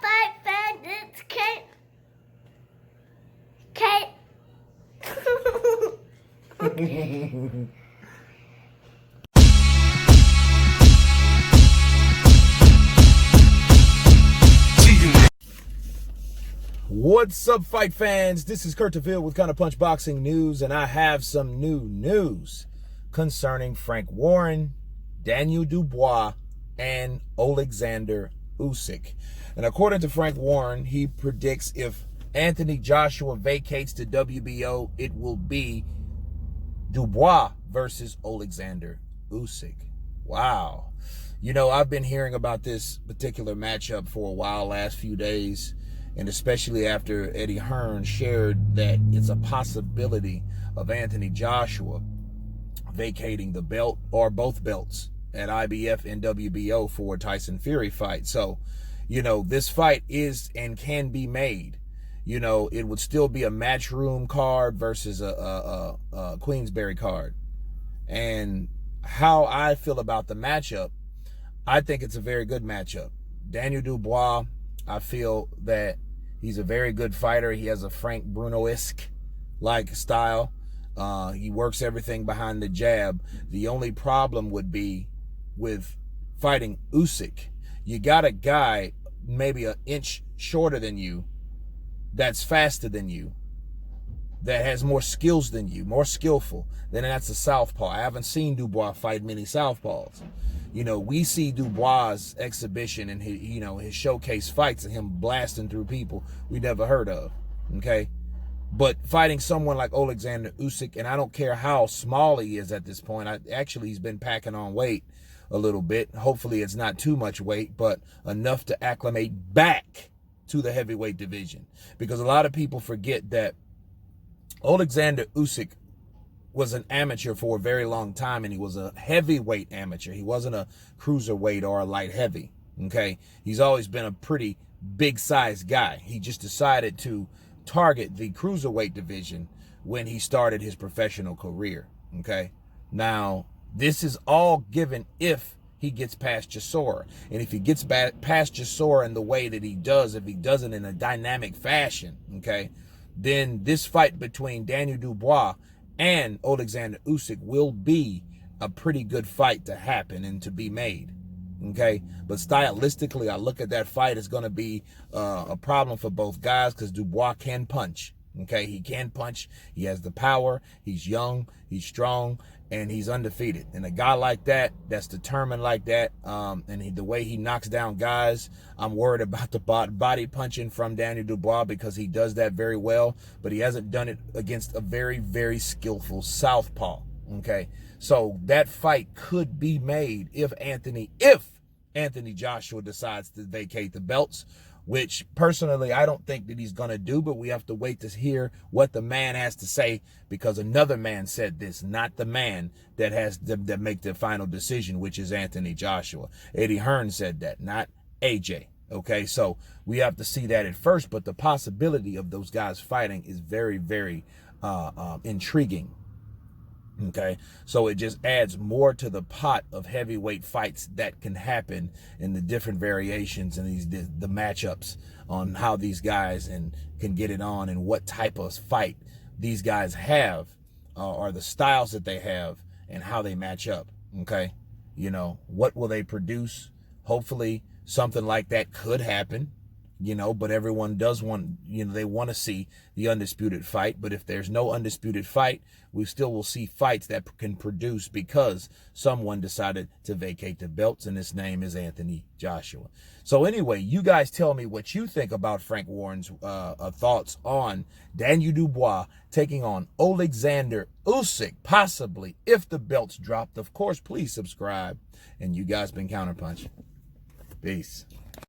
fight fan? It's Kate. Kate. What's up, fight fans? This is Counterpunch with Counterpunch Boxing News, and I have some new news concerning Frank Warren, Daniel Du Bois, and Oleksandr Uysk. And according to Frank Warren, he predicts if Anthony Joshua vacates the WBO, it will be Dubois versus Oleksandr Uysk. Wow. You know, I've been hearing about this particular matchup for a while, last few days, and especially after Eddie Hearn shared that it's a possibility of Anthony Joshua vacating the belt or both belts at IBF and WBO for a Tyson Fury fight. So, you know, this fight is and can be made. You know, it would still be a matchroom card versus a Queensberry card. And how I feel about the matchup, I think it's a very good matchup. Daniel Du Bois, I feel that he's a very good fighter. He has a Frank Bruno-esque-like style. He works everything behind the jab. The only problem would be with fighting Uysk. You got a guy maybe an inch shorter than you, that's faster than you, that has more skills than you, more skillful. Then that's a southpaw. I haven't seen Dubois fight many southpaws. You know, we see Dubois' exhibition and his, his showcase fights and him blasting through people we never heard of. Okay, but fighting someone like Oleksandr Uysk, and I don't care how small he is at this point. He's been packing on weight a little bit. Hopefully, it's not too much weight, but enough to acclimate back to the heavyweight division, because a lot of people forget that Oleksandr Uysk was an amateur for a very long time, and he was a heavyweight amateur. He wasn't a cruiserweight or a light heavy, okay? He's always been a pretty big-sized guy. He just decided to target the cruiserweight division when he started his professional career, okay? Now, this is all given if he gets past Chisora. And if he gets past Chisora in the way that he does, if he does it in a dynamic fashion, okay, then this fight between Daniel Dubois and Oleksandr Uysk will be a pretty good fight to happen and to be made, okay? But stylistically, I look at that fight as going to be a problem for both guys, because Dubois can punch, okay? He can punch. He has the power. He's young. He's strong. And he's undefeated. And a guy like that, that's determined like that, the way he knocks down guys, I'm worried about the body punching from Daniel Dubois, because he does that very well, but he hasn't done it against a very, very skillful southpaw, okay? So that fight could be made if Anthony Joshua decides to vacate the belts, which personally I don't think that he's going to do, but we have to wait to hear what the man has to say, because another man said this, not the man that has that make the final decision, which is Anthony Joshua. Eddie Hearn said that, not AJ. Okay, so we have to see that at first, but the possibility of those guys fighting is very, very intriguing. Okay, so it just adds more to the pot of heavyweight fights that can happen in the different variations and the matchups on how these guys can get it on, and what type of fight these guys have, or the styles that they have and how they match up. Okay, you know, what will they produce? Hopefully something like that could happen. But everyone does want, they want to see the undisputed fight. But if there's no undisputed fight, we still will see fights that can produce, because someone decided to vacate the belts, and his name is Anthony Joshua. So anyway, you guys tell me what you think about Frank Warren's thoughts on Daniel Dubois taking on Oleksandr Uysk, possibly, if the belts dropped. Of course, please subscribe. And you guys been Counterpunch. Peace.